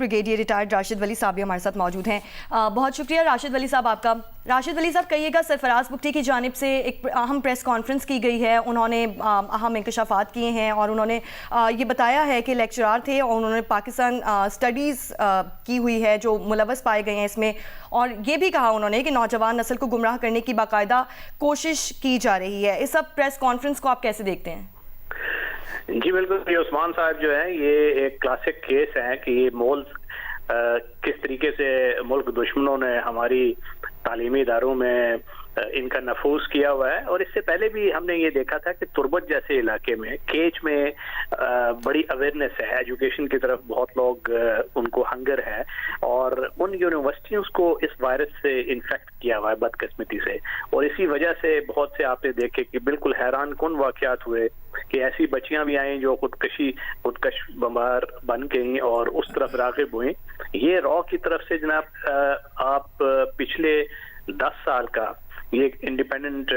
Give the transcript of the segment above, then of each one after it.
Brigadier retired Rashid वली साहब भी हमारे साथ मौजूद हैं। बहुत शुक्रिया राशिद वली साहब आपका। राशिद वली साहब, कहिएगा, सरफराज बुगटी की जानिब से एक अहम प्रेस कॉन्फ्रेंस की गई है। उन्होंने अहम इंकशाफात किए हैं और उन्होंने ये बताया है कि लेक्चरार थे और उन्होंने पाकिस्तान स्टडीज़ की हुई है जो मुलव्वस पाए गए हैं इसमें, और ये भी कहा उन्होंने कि नौजवान नस्ल को गुमराह करने की बाकायदा कोशिश की जा रही है। इस सब प्रेस कॉन्फ्रेंस को आप कैसे देखते हैं? जी बिल्कुल, ये उस्मान साहब जो है ये एक क्लासिक केस है कि ये किस तरीके से मुल्क दुश्मनों ने हमारी तालीमी इदारों में इनका नफूस किया हुआ है। और इससे पहले भी हमने ये देखा था कि तुर्बत जैसे इलाके में, केच में बड़ी अवेयरनेस है, एजुकेशन की तरफ बहुत लोग उनको हंगर है, और उन यूनिवर्सिटियों को इस वायरस से इन्फेक्ट किया हुआ है बदकिस्मती से। और इसी वजह से बहुत से आपने देखे कि बिल्कुल हैरान कुन वाकयात हुए कि ऐसी बच्चियां भी आई जो खुदकश बमबार बन गई और उस तरफ राग़िब हुई। ये रॉ की तरफ से जनाब आप पिछले 10 साल का ये इंडिपेंडेंट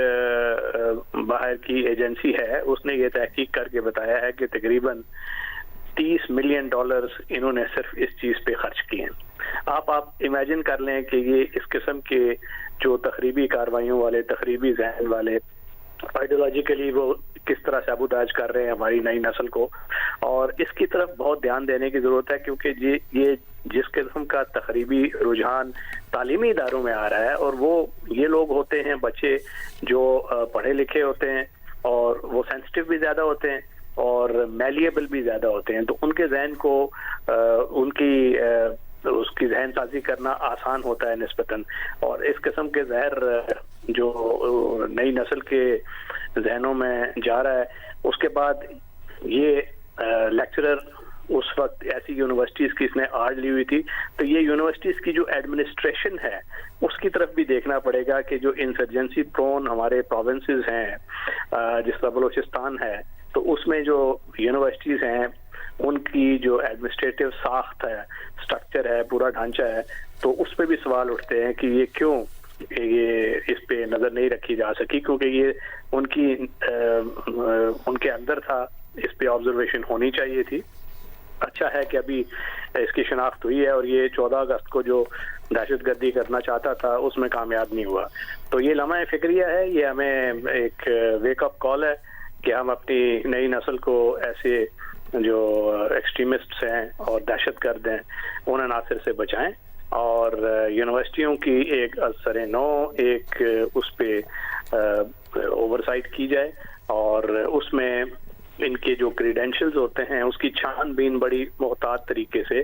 बाहर की एजेंसी है, उसने ये तहकीक करके बताया है कि तकरीबन $30 मिलियन इन्होंने सिर्फ इस चीज पे खर्च किए हैं। आप इमेजिन कर लें कि ये इस किस्म के जो तखरीबी कार्रवाइयों वाले, तखरीबी जहन वाले, आइडियोलॉजिकली वो किस तरह से साबुताज कर रहे हैं हमारी नई नस्ल को। और इसकी तरफ बहुत ध्यान देने की जरूरत है, क्योंकि ये जिस किस्म का तखरीबी रुझान तालीमी इदारों में आ रहा है, और वो ये लोग होते हैं बच्चे जो पढ़े लिखे होते हैं और वो सेंसिटिव भी ज्यादा होते हैं और मैलिएबल भी ज्यादा होते हैं, तो उनके जहन को उसकी जहन साजी करना आसान होता है निस्बतन। और इस किस्म के जहर जो नई नस्ल के जहनों में जा रहा है, उसके बाद ये लेक्चरर उस वक्त ऐसी यूनिवर्सिटीज की इसने आड़ ली हुई थी, तो ये यूनिवर्सिटीज की जो एडमिनिस्ट्रेशन है उसकी तरफ भी देखना पड़ेगा कि जो इंसर्जेंसी प्रोन हमारे प्रोविंसेस हैं, जिस तरह बलोचिस्तान है, तो उसमें जो यूनिवर्सिटीज हैं उनकी जो एडमिनिस्ट्रेटिव साख्त है, स्ट्रक्चर है, पूरा ढांचा है, तो उस पर भी सवाल उठते हैं कि ये क्यों ये इस पे नजर नहीं रखी जा सकी, क्योंकि ये उनके अंदर था, इस पे ऑब्जर्वेशन होनी चाहिए थी। अच्छा है कि अभी इसकी शिनाख्त हुई है और ये 14 अगस्त को जो दहशतगर्दी करना चाहता था उसमें कामयाब नहीं हुआ। तो ये लम्हा फिक्रिया है, ये हमें एक वेकअप कॉल है कि हम अपनी नई नस्ल को ऐसे जो एक्सट्रीमिस्ट्स हैं और दहशतगर्द हैं उन अनासर से बचाएं, और यूनिवर्सिटियों की एक असर नौ एक उस पे ओवरसाइट की जाए, और उसमें इनके जो क्रीडेंशियल्स होते हैं उसकी छानबीन बड़ी मोहतात तरीके से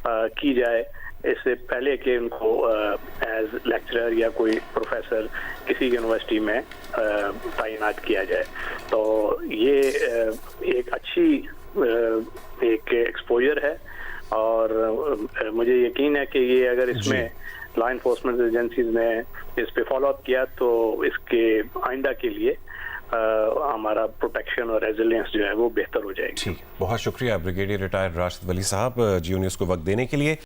की जाए, इससे पहले कि उनको एज लेक्चरर या कोई प्रोफेसर किसी यूनिवर्सिटी में तैनात किया जाए। तो ये एक अच्छी एक एक्सपोजर है, और मुझे यकीन है कि ये अगर इसमें लॉ इन्फोर्समेंट एजेंसीज ने इस पे फॉलो अप किया तो इसके आइंदा के लिए हमारा प्रोटेक्शन और रेजिलियंस जो है वो बेहतर हो जाएगी। बहुत शुक्रिया ब्रिगेडियर रिटायर्ड राशिद वली साहब, जियो न्यूज़ को वक्त देने के लिए।